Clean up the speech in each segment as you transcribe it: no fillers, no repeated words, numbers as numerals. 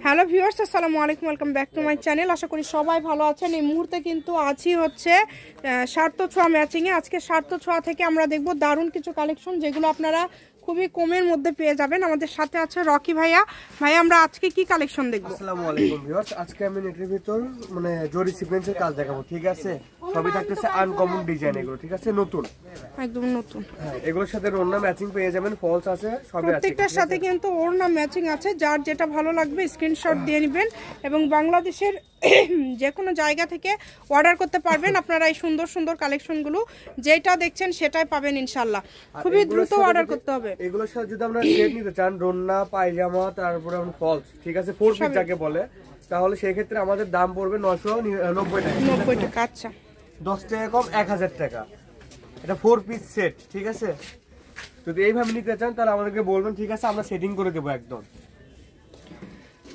Hello viewers, আসসালামু আলাইকুম, welcome back to my channel. আশা করি সবাই ভালো আছেন। এই মুহূর্তে কিন্তু আছি হচ্ছে সার্থ ছোঁয়া ম্যাচিংয়ে। আজকে সার্থ ছোঁয়া থেকে আমরা দেখব দারুণ কিছু কালেকশন, যেগুলো আপনারা খুবই কমের মধ্যে পেয়ে যাবেন। আমাদের সাথে আছে রকি ভাইয়া। ভাইয়া, আমরা আজকে কি কালেকশন দেখব? আসসালামু আলাইকুম ভিউয়ার্স, আজকে আমি নেটের ভিতর মানে জরি সিকোয়েন্সের কাজ দেখাবো, ঠিক আছে? সবই থাকতেছে আনকমন ডিজাইন, এগুলো ঠিক আছে, নতুন, একদম নতুন। হ্যাঁ, এগুলোর সাথে ওড়না ম্যাচিং পেয়ে যাবেন, ফলস আছে, সবই আছে। প্রত্যেকটার সাথে কিন্তু ওড়না ম্যাচিং আছে। যার যেটা ভালো লাগবে স্ক্রিনশট দিয়ে নেবেন এবং বাংলাদেশের যে কোনো জায়গা থেকে অর্ডার করতে পারবেন। আপনারা এই সুন্দর সুন্দর কালেকশনগুলো যেটা দেখছেন সেটাই পাবেন ইনশাআল্লাহ। খুবই দ্রুত অর্ডার করতে হবে। এগুলোর সাথে যদি আমরা সেট নিতে চান, ওড়না, পায়জামা, তারপরে ফলস, ঠিক আছে, ফোর পিস যাকে বলে, তাহলে সেই ক্ষেত্রে আমাদের দাম পড়বে 990 টাকা। 90 টাকা, আচ্ছা, 10 টাকা কম, 1000 টাকা। এটা 4 পিস সেট, ঠিক আছে? যদি এইভাবে নিতে চান তাহলে আমাদেরকে বলবেন, ঠিক আছে, আমরা সেটিং করে দেবো একদম।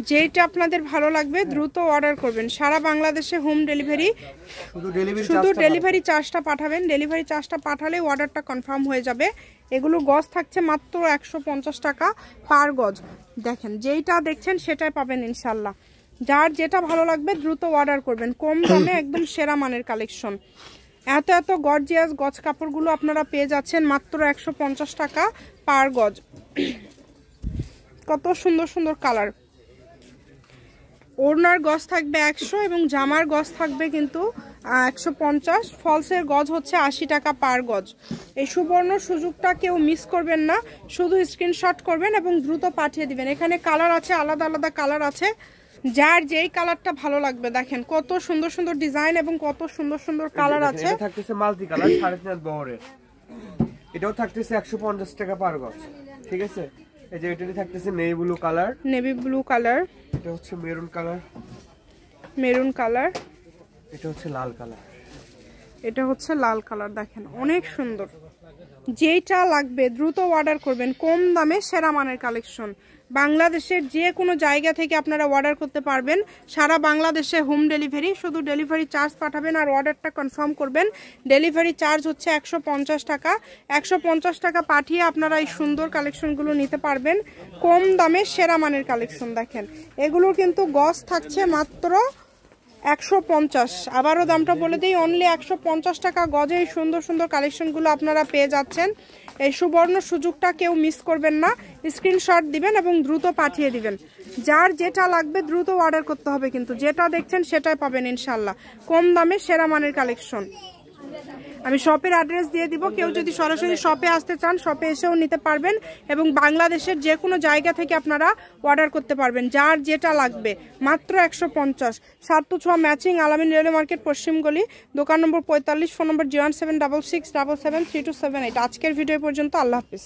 যেটা আপনাদের ভালো লাগবে দ্রুত অর্ডার করবেন। সারা বাংলাদেশে হোম ডেলিভারি, শুধু ডেলিভারি চার্জটা পাঠাবেন। ডেলিভারি চার্জটা পাঠালে অর্ডারটা কনফার্ম হয়ে যাবে। এগুলো গজ থাকছে মাত্র 150 টাকা পার গজ। দেখেন, যেইটা দেখছেন সেটাই পাবেন ইনশাল্লাহ। যার যেটা ভালো লাগবে দ্রুত অর্ডার করবেন। কম দামে একদম সেরা মানের কালেকশন। এত এত গর্জিয়াস গজ কাপড়গুলো আপনারা পেয়ে যাচ্ছেন মাত্র 150 টাকা পার গজ। কত সুন্দর সুন্দর কালার। ওড়নার গজ থাকবে 100 এবং জামার গজ থাকবে কিন্তু 150। ফলসের গজ হচ্ছে 80 টাকা পার গজ। এই সুবর্ণ সুযোগটা কেউ মিস করবেন না। শুধু স্ক্রিনশট করবেন এবং দ্রুত পাঠিয়ে দিবেন। এখানে কালার আছে, আলাদা আলাদা কালার আছে। যার যেই কালারটা ভালো লাগবে, দেখেন কত সুন্দর সুন্দর ডিজাইন এবং কত সুন্দর সুন্দর কালার আছে। এটা থাকতেছে মাল্টি কালার 3.5 বহরের। এটাও থাকতেছে 150 টাকা পার গজ, ঠিক আছে? এই যে এটাতে থাকতেছে navy blue colour, navy blue colour, এটা হচ্ছে মেরুন কালার, মেরুন কালার, এটা হচ্ছে লাল কালার, এটা হচ্ছে লাল কালার। দেখেন অনেক সুন্দর। যেটা লাগবে দ্রুত অর্ডার করবেন। কম দামে সেরা মানের কালেকশন। বাংলাদেশের যে কোনো জায়গা থেকে আপনারা অর্ডার করতে পারবেন। সারা বাংলাদেশে হোম ডেলিভারি, শুধু ডেলিভারি চার্জ পাঠাবেন আর অর্ডারটা কনফার্ম করবেন। ডেলিভারি চার্জ হচ্ছে 150 টাকা। 150 টাকা পাঠিয়ে আপনারা এই সুন্দর কালেকশনগুলো নিতে পারবেন। কম দামে সেরা মানের কালেকশন। দেখেন, এগুলোর কিন্তু গজ থাকছে মাত্র 150। আবারও দামটা বলে দিই, অনলি 150 টাকা গজে এই সুন্দর সুন্দর কালেকশনগুলো আপনারা পেয়ে যাচ্ছেন। এই সুবর্ণ সুযোগটা কেউ মিস করবেন না। স্ক্রিনশট দিবেন এবং দ্রুত পাঠিয়ে দিবেন। যার যেটা লাগবে দ্রুত অর্ডার করতে হবে, কিন্তু যেটা দেখছেন সেটাই পাবেন ইনশাল্লাহ। কম দামে সেরা মানের কালেকশন। আমি শপের অ্যাড্রেস দিয়ে দিব। কেউ যদি সরাসরি শপে আসতে চান, শপে এসেও নিতে পারবেন এবং বাংলাদেশের যে কোনো জায়গা থেকে আপনারা অর্ডার করতে পারবেন। যার যেটা লাগবে মাত্র 150। সার্থ ছোঁয়া ম্যাচিং, আলামিন রেলওয়ে মার্কেট, পশ্চিম গলি, দোকান নম্বর 45, ফোন নম্বর 01766773278। আজকের ভিডিও পর্যন্ত। আল্লাহ হাফিজ।